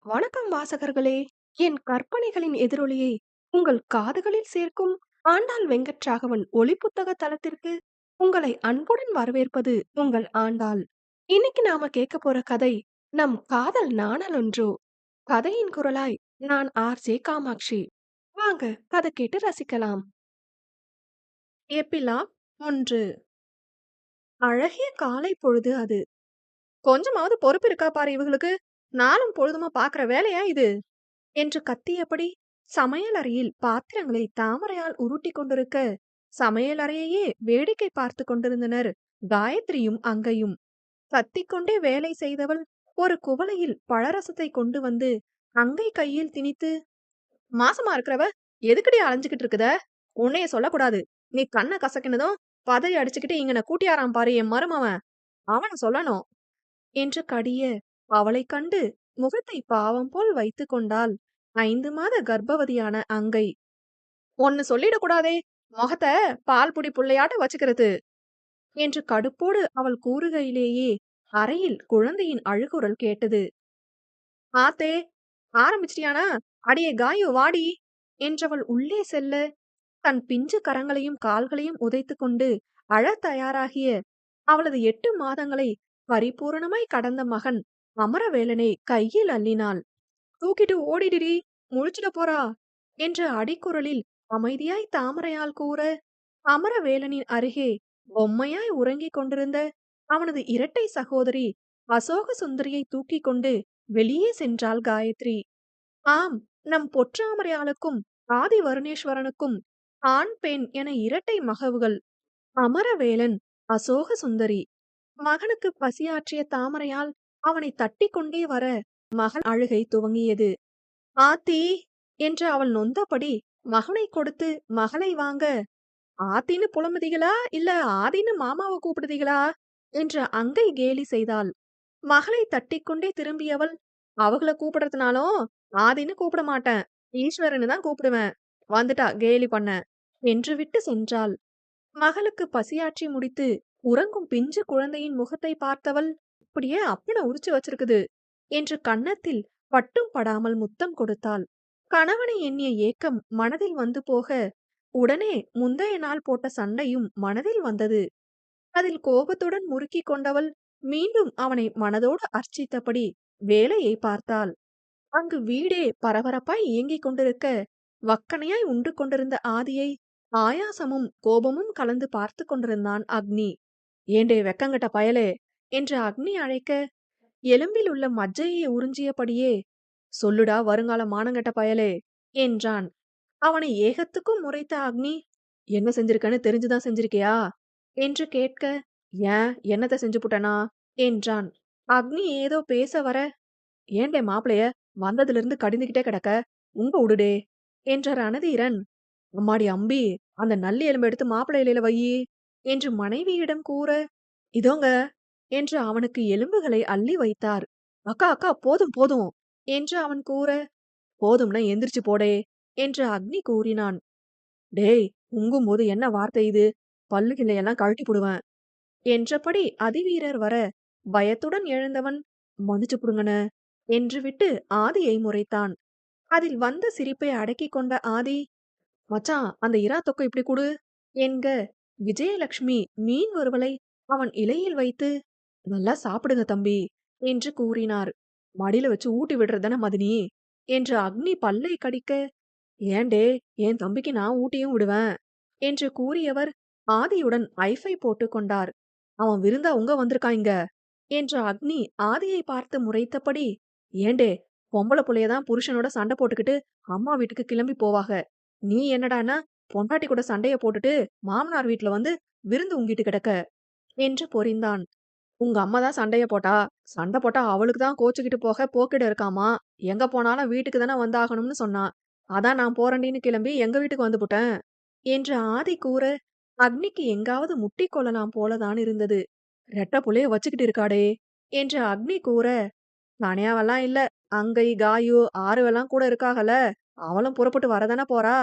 வணக்கம் வாசகர்களே! என் கற்பனைகளின் எதிரொலியை உங்கள் காதுகளில் சேர்க்கும் ஆண்டாள் வெங்கட்ராகவன் ஒலிப்புத்தக தளத்திற்கு உங்களை அன்புடன் வரவேற்பது உங்கள் ஆண்டாள். இன்னைக்கு நாம கேட்க போற கதை நம் காதல் நாணலொன்றோ. கதையின் குரலாய் நான் ஆர்.ஜே. காமாட்சி. வாங்க கதை கேட்டு ரசிக்கலாம். எபிலாக் 1. அழகிய காலை பொழுது அது. கொஞ்சமாவது பொறுப்பு இருக்கா பாரு இவங்களுக்கு. நாளும் பொழுதுமா பாக்குற வேலையா இது? என்று கத்தியபடி சமையலறையில் பாத்திரங்களை தாமரையால் உருட்டி கொண்டிருக்க, சமையலறையையே வேடிக்கை பார்த்து கொண்டிருந்தனர் காயத்ரியும் அங்கையும். கத்திக்கொண்டே வேலை செய்தவள் ஒரு குவளையில் பழரசத்தை கொண்டு வந்து அங்கை கையில் திணித்து, மாசமா இருக்கிறவ எதுக்கடி அலைஞ்சுக்கிட்டு இருக்குத? உன்னைய சொல்லக்கூடாது. நீ கண்ணை கசக்கினதும் பதறி அடிச்சுக்கிட்டு இங்கன கூட்டியாராம் பாரு என் மருமவன், அவனை சொல்லணும் என்று கடிய, அவளைக் கண்டு முகத்தை பாவம் போல் வைத்து கொண்டாள் 5 மாத கர்ப்பவதியான அங்கை. ஒன்னு சொல்லிடக்கூடாதே, முகத்த பால் புடி புள்ளையாட்ட வச்சுக்கிறது என்று கடுப்போடு அவள் கூறுகையிலேயே அறையில் குழந்தையின் அழுகுரல் கேட்டது. ஆத்தே, ஆரம்பிச்சிட்டியானா? அடியே காயு வாடி என்றவள் உள்ளே செல்ல, தன் பிஞ்சு கரங்களையும் கால்களையும் உதைத்து கொண்டு அழத் தயாராகிய அவளது 8 மாதங்களை பரிபூரணமாய் கடந்த மகன் அமரவேலனை கையில் அள்ளினாள். தூக்கிட்டு ஓடிடுடி, முழிச்சிட போறா என்ற அடிக்குரலில் அமைதியாய் தாமரையால் கூற, அமரவேலனின் அருகே பொம்மையாய் உறங்கிக் கொண்டிருந்த அவனது இரட்டை சகோதரி அசோக சுந்தரியை தூக்கிக் கொண்டு வெளியே சென்றாள் காயத்ரி. ஆம், நம் பொற்றாமரையாளுக்கும் ஆதி வருணேஸ்வரனுக்கும் ஆண் பெண் என இரட்டை மகவுகள் அமரவேலன், அசோக சுந்தரி. மகனுக்கு பசியாற்றிய தாமரையால் அவனை தட்டி கொண்டே வர மகள் அழுகை துவங்கியது. ஆத்தி என்று அவள் நொந்தபடி மகனை கொடுத்து மகளை வாங்க, ஆத்தின்னு புலம்புதீகளா இல்ல ஆதின்னு மாமாவை கூப்பிடுதீகளா என்று அங்கை கேலி செய்தாள். மகளை தட்டிக்கொண்டே திரும்பியவள், அவங்கள கூப்பிடுறதுனாலும் ஆதின்னு கூப்பிட மாட்டேன், ஈஸ்வரன்னு தான் கூப்பிடுவேன், வந்துட்டா கேலி பண்ண என்று விட்டு சென்றாள். மகளுக்கு பசியாற்றி முடித்து உறங்கும் பிஞ்சு குழந்தையின் முகத்தை பார்த்தவள், இப்படியே அப்பனை உரிச்சு வச்சிருக்குது என்று கன்னத்தில் பட்டும் படாமல் முத்தம் கொடுத்தாள். கணவனை எண்ணிய ஏக்கம் மனதில் வந்து போக, உடனே முந்தைய நாள் போட்ட சண்டையும் மனதில் வந்தது. அதில் கோபத்துடன் முறுக்கிக் கொண்டவள் மீண்டும் அவனை மனதோடு அர்ச்சித்தபடி வேலையை பார்த்தாள். அங்கு வீடே பரபரப்பாய் இயங்கிக் கொண்டிருக்க, வக்கணையாய் உண்டு கொண்டிருந்த ஆதியை ஆயாசமும் கோபமும் கலந்து பார்த்து கொண்டிருந்தான் அக்னி. ஏண்டே வெக்கங்கட்ட பயலே என்று அக்னி அழைக்க, எலும்பில் உள்ள மஜ்ஜையை உறிஞ்சியபடியே, சொல்லுடா வருங்கால மானங்கட்ட பயலே என்றான். அவனை ஏகத்துக்கும் முறைத்த அக்னி, என்ன செஞ்சிருக்கன்னு தெரிஞ்சுதான் செஞ்சிருக்கியா என்று கேட்க, ஏன் என்னத்த செஞ்சு புட்டனா என்றான். அக்னி ஏதோ பேச வர, ஏண்டே மாப்பிளைய வந்ததுல இருந்து கடிந்துகிட்டே கிடக்க, உங்க உடுடே என்ற ரணதீரன், அம்மாடி அம்பி, அந்த நல்லி எலும்பு எடுத்து மாப்பிள்ளை இலையில வையி என்று மனைவியிடம் கூற, இதோங்க என்று அவனுக்கு எலும்புகளை அள்ளி வைத்தார். அக்கா அக்கா போதும் போதும் என்று அவன் கூற, போதும்னா எந்திரிச்சு போடே என்று அக்னி கூறினான். டேய், உங்கும்போது என்ன வார்த்தை இது? பல்லுகிள்ளையெல்லாம் கழட்டி புடுவேன் என்றபடி அதிவீரர் வர, பயத்துடன் எழுந்தவன், மன்னிச்சு புடுங்கன என்று விட்டு ஆதியை முறைத்தான். அதில் வந்த சிரிப்பை அடக்கிக் கொண்ட ஆதி, மச்சான் அந்த இறா தொக்கு இப்படி குடு என்க, விஜயலட்சுமி மீன் வறுவலை அவன் இலையில் வைத்து, நல்லா சாப்பிடுங்க தம்பி என்று கூறினார். மடியில வச்சு ஊட்டி விடுறதானே மதினி என்று அக்னி பல்லை கடிக்க, ஏண்டே என் தம்பிக்கு நான் ஊட்டியும் விடுவேன் என்று கூறியவர் ஆதியுடன் ஐஃபை போட்டு கொண்டார். அவன் விருந்தா உங்க வந்திருக்கான் இங்க என்று அக்னி ஆதியை பார்த்து முறைத்தபடி, ஏண்டே பொம்பளை புள்ளையதான் புருஷனோட சண்டை போட்டுக்கிட்டு அம்மா வீட்டுக்கு கிளம்பி போவாக, நீ என்னடான்னா பொண்டாட்டி கூட சண்டைய போட்டுட்டு மாமனார் வீட்டுல வந்து விருந்து உங்கிட்டு கிடக்க என்று பொரிந்தான். உங்க அம்மா தான் சண்டைய போட்டா, சண்டை போட்டா அவளுக்கு தான் கோச்சுக்கிட்டு போக போக்கிட இருக்காமா, எங்க போனாலும் வீட்டுக்கு தானே வந்தாகணும்னு சொன்னா, அதான் நான் போறேன்னு கிளம்பி எங்க வீட்டுக்கு வந்து புட்டேன் என்று ஆதி கூற, அக்னிக்கு எங்காவது முட்டி கொள்ளலாம் போலதான் இருந்தது. ரெட்ட புள்ளைய வச்சுக்கிட்டு இருக்காடே என்று அக்னி கூற, தனியாவெல்லாம் இல்ல, அங்கை காயு ஆறுவெல்லாம் கூட இருக்காகல, அவளும் புறப்பட்டு வரதானே போறா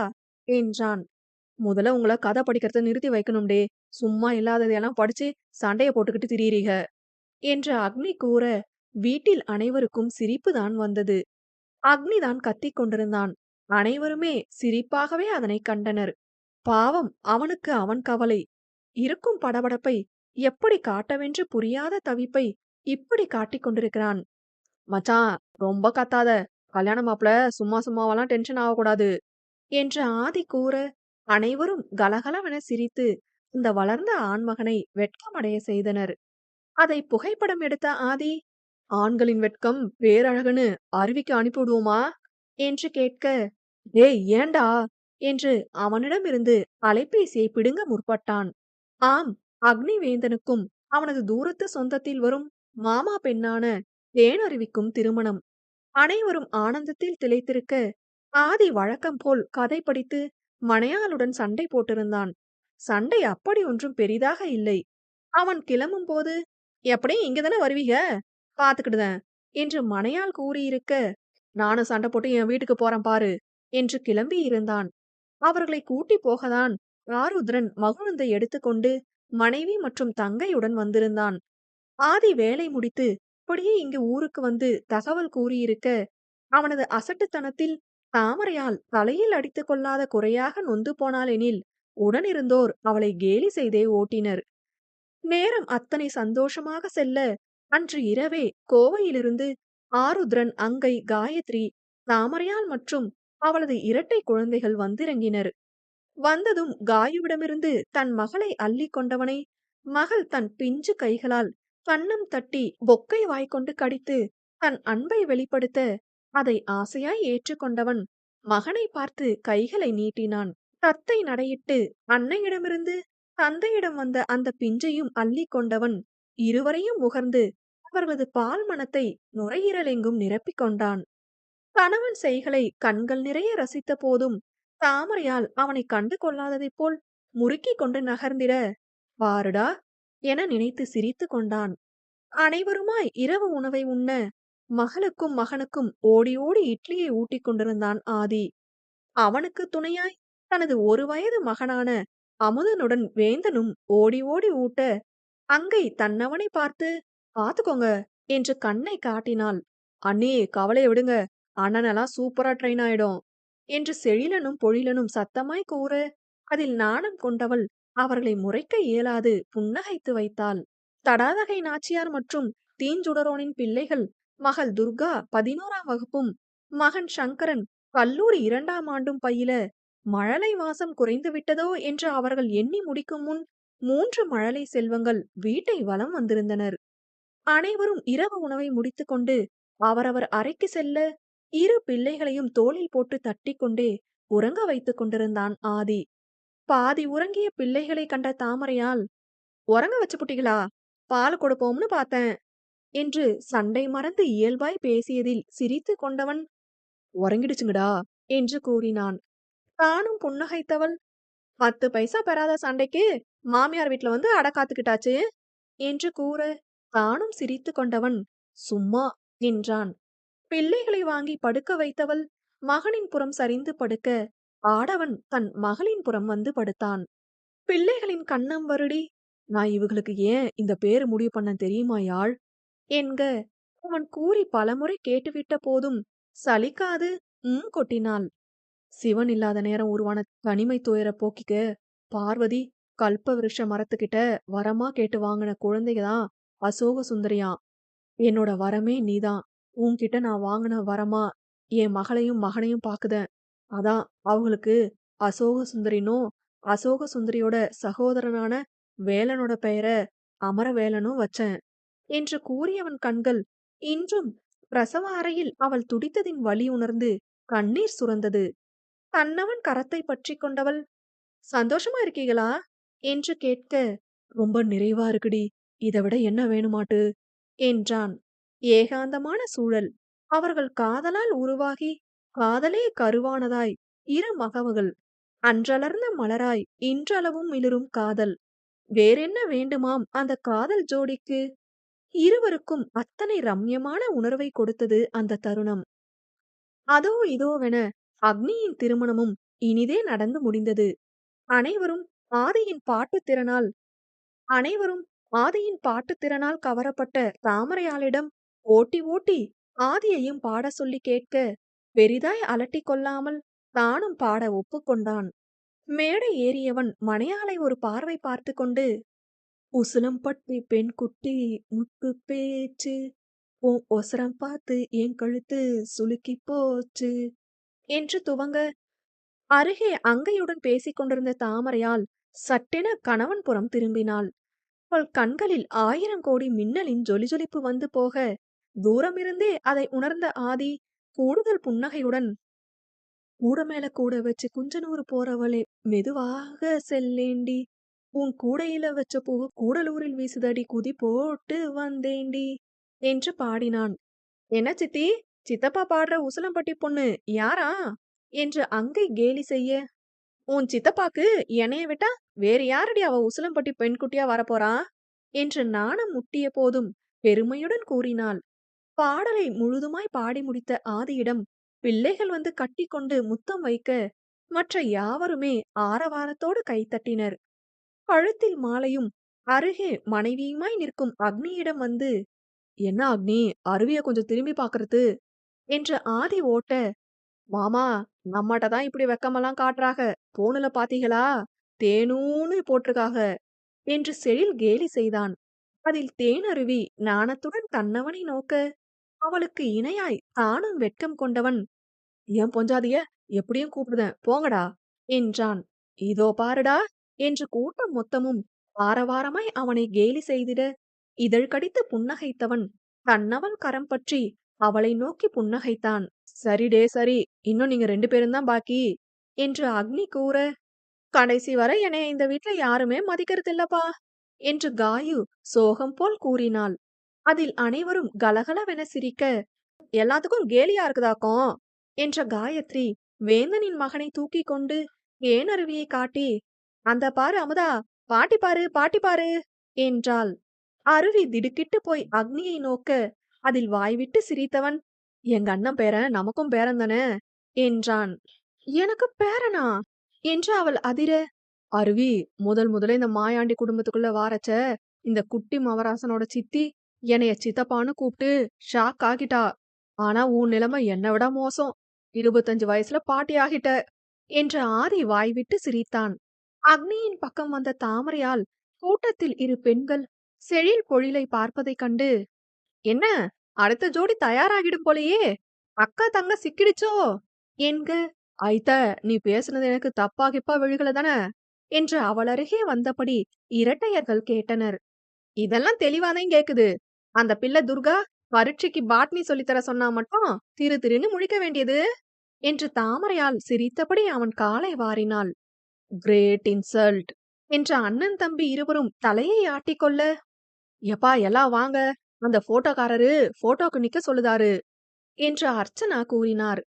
என்றான். முதல்ல உங்கள கதை படிக்கிறத நிறுத்தி வைக்கணும்டே, சும்மா இல்லாததையெல்லாம் படிச்சு சண்டைய போட்டுக்கிட்டு திரியிறீக என்று அக்னி கூற, வீட்டில் அனைவருக்கும் சிரிப்புதான் வந்தது. அக்னிதான் கத்திக் கொண்டிருந்தான். அனைவருமே சிரிப்பாகவே அதனைக் கண்டனர். பாவம் அவனுக்கு அவன் கவலை. இருக்கும் படபடப்பை எப்படி காட்டவென்று புரியாத தவிப்பை இப்படி காட்டிக் கொண்டிருக்கிறான். மச்சான், ரொம்ப கத்தாத. கல்யாண மாப்பிள சும்மா சும்மாவெல்லாம் டென்ஷன் ஆகக்கூடாது என்று ஆதி கூற, அனைவரும் கலகலவென சிரித்து இந்த வளர்ந்த ஆண்மகனை வெட்கமடைய செய்தனர். அதை புகைப்படம் எடுத்த ஆதி, ஆண்களின் வெட்கம் பேரழகுன்னு அருவிக்கு அனுப்பிவிடுவோமா என்று கேட்க, டேய் ஏன்டா என்று அவனிடமிருந்து அலைபேசியை பிடுங்க முற்பட்டான். ஆம், அக்னிவேந்தனுக்கும் அவனது தூரத்து சொந்தத்தில் வரும் மாமா பெண்ணான தேனருவிக்கும் திருமணம். அனைவரும் ஆனந்தத்தில் திளைத்திருக்க, ஆதி வழக்கம் போல் கதை படித்து மனையாளுடன் சண்டை போட்டிருந்தான். சண்டை அப்படி ஒன்றும் பெரிதாக இல்லை. அவன் கிளம்பும்போது, எப்படியும் இங்கதானே வருவீக, பாத்துக்கிடுதேன் என்று மனையாள் கூறியிருக்க, நானும் சண்டை போட்டு என் வீட்டுக்கு போறேன் பாரு என்று கிளம்பி இருந்தான். அவர்களை கூட்டி போகத்தான் ஆருத்ரன் மகுழுந்தை எடுத்துக்கொண்டு மனைவி மற்றும் தங்கையுடன் வந்திருந்தான். ஆதி வேலை முடித்து அப்படியே இங்கு ஊருக்கு வந்து தகவல் கூறியிருக்க, அவனது அசட்டுத்தனத்தில் தாமரையால் தலையில் அடித்துக் கொள்ளாத குறையாக நொந்து போனாள் எனில், உடனிருந்தோர் அவளை கேலி செய்தே ஓட்டினர். நேரம் அத்தனை சந்தோஷமாக செல்ல, அன்று இரவே கோவையிலிருந்து ஆருத்ரன், அங்கை, காயத்ரி, தாமரையால் மற்றும் அவளது இரட்டை குழந்தைகள் வந்திறங்கினர். வந்ததும் காயுவிடமிருந்து தன் மகளை அள்ளிக் கொண்டவனை மகள் தன் பிஞ்சு கைகளால் கன்னம் தட்டி பொக்கை வாய்க்கொண்டு கடித்து தன் அன்பை வெளிப்படுத்த, அதை ஆசையாய் ஏற்றுக்கொண்டவன் மகனை பார்த்து கைகளை நீட்டினான். தத்தை நடையிட்டு அன்னையிடமிருந்து தந்தையிடம் வந்த அந்த பிஞ்சையும் அள்ளிக் கொண்டவன் இருவரையும் முகர்ந்து அவர்களது பால் மணத்தை நுரையீரலெங்கும் நிரப்பிக் கொண்டான். கணவன் செய்களை கண்கள் நிறைய ரசித்த போதும் தாமரையால் அவனை கண்டு கொள்ளாததைப் போல் முறுக்கிக் கொண்டு நகர்ந்திட, பாருடா என நினைத்து சிரித்து கொண்டான். அனைவருமாய் இரவு உணவை உண்ண மகளுக்கும் மகனுக்கும் ஓடி ஓடி இட்லியை ஊட்டிக் கொண்டிருந்தான் ஆதி. அவனுக்கு துணையாய் தனது 1 வயது மகனான அமுதனுடன் வேந்தனும் ஓடி ஓடி ஊட்ட, அங்கை தன்னவனை பார்த்து, பாத்துக்கோங்க என்று கண்ணை காட்டினாள். அண்ணி, கவலைய விடுங்க, அண்ணனெல்லாம் சூப்பரா ட்ரெயின் ஆயிடும் என்று செழிலனும் பொழிலனும் சத்தமாய் கூற, அதில் நாணம் கொண்டவள் அவர்களை முறைக்க இயலாது புன்னகைத்து வைத்தாள். தடாதகை நாச்சியார் மற்றும் தீஞ்சுடரோனின் பிள்ளைகள் மகள் துர்கா 11ஆம் வகுப்பும் மகன் சங்கரன் கல்லூரி 2ஆம் ஆண்டும் பயில, மழலை வாசம் குறைந்து விட்டதோ என்று அவர்கள் எண்ணி முடிக்கும் முன் 3 மழலை செல்வங்கள் வீட்டை வலம் வந்திருந்தனர். அனைவரும் இரவு உணவை முடித்துக்கொண்டு அவரவர் அறைக்கு செல்ல, இரு பிள்ளைகளையும் தோளில் போட்டு தட்டிக்கொண்டே உறங்க வைத்துக் கொண்டிருந்தான் ஆதி. பாதி உறங்கிய பிள்ளைகளை கண்ட தாமரையால், உறங்க வச்சு புட்டிகளா, பால் கொடுப்போம்னு பார்த்தேன் என்று சண்டை மறந்து இயல்பாய் பேசியதில் சிரித்து கொண்டவன், உறங்கிடுச்சுங்கடா என்று கூறினான். தானும் புன்னகைத்தவள், 10 பைசா பெறாத சண்டைக்கு மாமியார் வீட்ல வந்து அட காத்துக்கிட்டாச்சு என்று கூற, தானும் சிரித்து கொண்டவன், சும்மா என்றான். பிள்ளைகளை வாங்கி படுக்க வைத்தவள் மகனின் புறம் சரிந்து படுக்க, ஆடவன் தன் மகளின் புறம் வந்து படுத்தான். பிள்ளைகளின் கன்னம் வருடி, நான் இவங்களுக்கு ஏன் இந்த பேரு முடிவு பண்ண தெரியுமா யாழ் என்க, அவன் கூறி பலமுறை கேட்டுவிட்ட போதும் சலிக்காது கொட்டினாள். சிவன் இல்லாத நேரம் உருவான தனிமை துயர போக்கிக்க பார்வதி கல்ப விருஷ மரத்துக்கிட்ட வரமா கேட்டு வாங்கின குழந்தைங்க தான் அசோக சுந்தரியாம். என்னோட வரமே நீதான். உன்கிட்ட நான் வாங்கின வரமா என் மகளையும் மகனையும் பாக்குதேன். அதான் அவங்களுக்கு அசோக சுந்தரினும் அசோக சுந்தரியோட சகோதரனான வேலனோட பெயரை அமரவேலனும் வச்சேன் என்று கூறியவன் கண்கள் இன்றும் பிரசவ அறையில் அவள் துடித்ததின் வலி உணர்ந்து கண்ணீர் சுரந்தது. தன்னவன் கரத்தை பற்றி கொண்டவள், சந்தோஷமா இருக்கீங்களா என்று கேட்க, ரொம்ப நிறைவா இருக்குடி, இதை விட என்ன வேணுமாட்டு என்றான். ஏகாந்தமான சூழல். அவர்கள் காதலால் உருவாகி காதலே கருவானதாய் இரு மகவுகள். அன்றலர்ந்த மலராய் இன்றளவும் மிளிரும் காதல். வேறென்ன வேண்டுமாம் அந்த காதல் ஜோடிக்கு? இருவருக்கும் அத்தனை ரம்யமான உணர்வை கொடுத்தது அந்த தருணம். அதோ இதோவென அக்னியின் திருமணமும் இனிதே நடந்து முடிந்தது. அனைவரும் ஆதியின் பாட்டுத் திறனால் அனைவரும் ஆதியின் பாட்டுத் திறனால் கவரப்பட்ட தாமரையாளிடம் ஓட்டி ஓட்டி ஆதியையும் பாட சொல்லி கேட்க, பெரிதாய் அலட்டிக் கொள்ளாமல் தானும் பாட ஒப்புக்கொண்டான். மேடை ஏறியவன் மணையாளை ஒரு பார்வை பார்த்து கொண்டு, "உசிலம்பட்டி பெண் குட்டி முத்து பேச்சு, உன் ஒசரம் பார்த்து என் கழுத்து சுளுக்கி போச்சு" என்று துவங்க, அருகே அங்கையுடன் பேசிக் கொண்டிருந்த தாமரையால் சட்டென கணவன் புறம் திரும்பினாள். அவள் கண்களில் 1000 கோடி மின்னலின் ஜொலிஜொலிப்பு வந்து போக, தூரமிருந்தே அதை உணர்ந்த ஆதி கூடுதல் புன்னகையுடன், "கூட மேல கூட வச்சு குஞ்சனூர் போறவளே மெதுவாக செல்லேண்டி, உன் கூடையில வச்ச பூவு கூடலூரில் வீசுதடி குதி போட்டு வந்தேண்டி" என்று பாடினான். "என்ன சித்தி, சித்தப்பா பாடுற உசிலம்பட்டி பொண்ணு யாரா?" என்று அங்கை கேலி செய்ய, "உன் சித்தப்பாக்கு என்னைய விட்டா வேறு யாரடி அவ உசிலம்பட்டி பெண்குட்டியா வரப்போறா?" என்று நாணம் முட்டிய போதும் பெருமையுடன் கூறினாள். பாடலை முழுதுமாய் பாடி முடித்த ஆதியிடம் பிள்ளைகள் வந்து கட்டிக்கொண்டு முத்தம் வைக்க, மற்ற யாவருமே ஆரவாரத்தோடு கைத்தட்டினர். கழுத்தில் மாலையும் அருகே மனைவியுமாய் நிற்கும் அக்னியிடம் வந்து, "என்ன அக்னி, அருவிய கொஞ்சம் திரும்பி பாக்குறது" என்று ஆதி ஓட்ட, "மாமா, நம்மட்ட தான் இப்படி வெக்கமெல்லாம் காட்டுறாக, போனுல பாத்தீங்களா, தேனூன்னு போட்டிருக்காக" என்று செழில் கேலி செய்தான். அதில் தேனருவி நாணத்துடன் தன்னவனை நோக்க, அவளுக்கு இணையாய் தானும் வெட்கம் கொண்டவன், "என் பொஞ்சாதிய எப்படியும் கூப்பிடுதேன் போங்கடா" என்றான். "இதோ பாருடா" என்று கூட்டம் மொத்தமும் ஆரவாரமாய் அவனை கேலி செய்திட, இதழ் கடித்து புன்னகைத்தவன் தன்னவள் கரம் பற்றி அவளை நோக்கி புன்னகைத்தான். "சரிடே சரி, இன்னும் நீங்க 2 பேரும் தான் பாக்கி" என்று அக்னி கூற, "கடைசி வரை என்னைய இந்த வீட்ல யாருமே மதிக்கிறது இல்லப்பா" என்று காயு சோகம் போல் கூறினாள். அதில் அனைவரும் கலகலவென சிரிக்க, "எல்லாத்துக்கும் கேலியா இருக்குதாக்கும்" என்ற காயத்ரி வேந்தனின் மகனை தூக்கி கொண்டு ஏனருவியை காட்டி, "அந்த பாரு அமுதா, பாட்டி பாரு பாட்டி பாரு" என்றாள். அருவி திடுக்கிட்டு போய் அக்னியை நோக்க, அதில் வாய்விட்டு சிரித்தவன், "எங்க அண்ணன் பேரன் நமக்கும் பேரன் தானே" என்றான். "எனக்கு பேரனா?" என்று அவள் அதிர, "அருவி, முதல்ல இந்த மாயாண்டி குடும்பத்துக்குள்ள வாரச்ச இந்த குட்டி மவராசனோட சித்தி என்னைய சித்தப்பான்னு கூப்பிட்டு ஷாக் ஆகிட்டா. ஆனா உன் நிலைமை என்னை விட மோசம். 25 வயசுல பாட்டி ஆகிட்ட" என்று ஆதி வாய்விட்டு சிரித்தான். அக்னியின் பக்கம் வந்த தாமரையால் கூட்டத்தில் இரு பெண்கள் செழில் பொழிலை பார்ப்பதைக் கண்டு, "என்ன, அடுத்த ஜோடி தயாராகிடும் போலயே, அக்கா தங்க சிக்கிடுச்சோ" என்க, "ஐத்த, நீ பேசுனது எனக்கு தப்பா கிப்பா விழுகல தானே" என்று அவள் அருகே வந்தபடி இரட்டையர்கள் கேட்டனர். "இதெல்லாம் தெளிவாதான் கேக்குது. அந்த பிள்ளை துர்கா பரீட்சைக்கு பாட்னி சொல்லித்தர சொன்னா மட்டும் திரு திருன்னு முழிக்க வேண்டியது" என்று தாமரையால் சிரித்தபடி அவன் காலை வாரினாள். "கிரேட் இன்சல்ட்" என்ற அண்ணன் தம்பி இருவரும் தலையை ஆட்டிக்கொள்ள, "எப்பா எல்லாம் வாங்க, அந்த போட்டோக்காரரு போட்டோக்கு நிக்க சொல்லுதாரு" என்று அர்ச்சனா கூறினார்.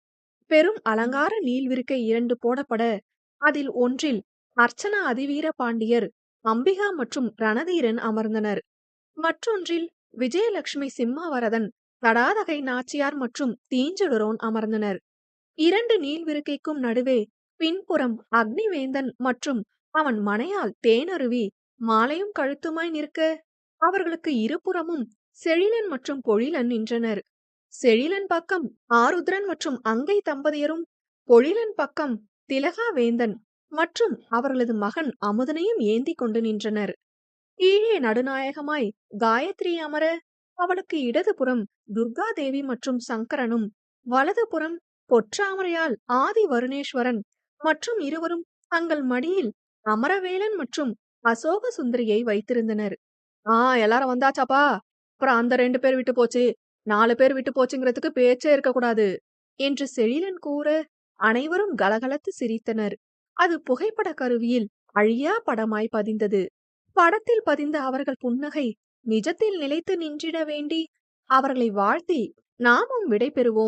பெரும் அலங்கார நீள்விருக்கை 2 போடப்பட, அதில் ஒன்றில் அர்ச்சனா அதிவீர பாண்டியர், அம்பிகா மற்றும் ரணதீரன் அமர்ந்தனர். மற்றொன்றில் விஜயலட்சுமி சிம்மாவரதன், தடாதகை நாச்சியார் மற்றும் தீஞ்சடுரோன் அமர்ந்தனர். 2 நீள்விருக்கைக்கும் நடுவே பின்புறம் அக்னிவேந்தன் மற்றும் அவன் மனையாள் தேனருவி மாலையும் கழுத்துமாய் நிற்க, அவர்களுக்கு இருபுறமும் செழிலன் மற்றும் பொழிலன் நின்றனர். செழிலன் பக்கம் ஆருத்ரன் மற்றும் அங்கை தம்பதியரும், பொழிலன் பக்கம் திலகா வேந்தன் மற்றும் அவர்களது மகன் அமுதனையும் ஏந்தி கொண்டு நின்றனர். கீழே நடுநாயகமாய் காயத்ரி அமர, அவளுக்கு இடதுபுறம் துர்காதேவி மற்றும் சங்கரனும், வலதுபுறம் பொற்றாமரையால் ஆதி வருணேஸ்வரன் மற்றும் இருவரும் தங்கள் மடியில் அமரவேலன் மற்றும் அசோக சுந்தரியை வைத்திருந்தனர். எல்லாரும் வந்தாச்சாப்பா, அப்புறம் அந்த 2 பேர் விட்டு போச்சு, 4 பேர் விட்டு போச்சுங்கிறதுக்கு பேச்சே இருக்கக்கூடாது" என்று செழிலன் கூற, அனைவரும் கலகலத்து சிரித்தனர். அது புகைப்பட கருவியில் அழியா படமாய் பதிந்தது. படத்தில் பதிந்த அவர்கள் புன்னகை நிஜத்தில் நிலைத்து நின்றிட வேண்டி அவர்களை வாழ்த்தி நாமும் விடை பெறுவோம்.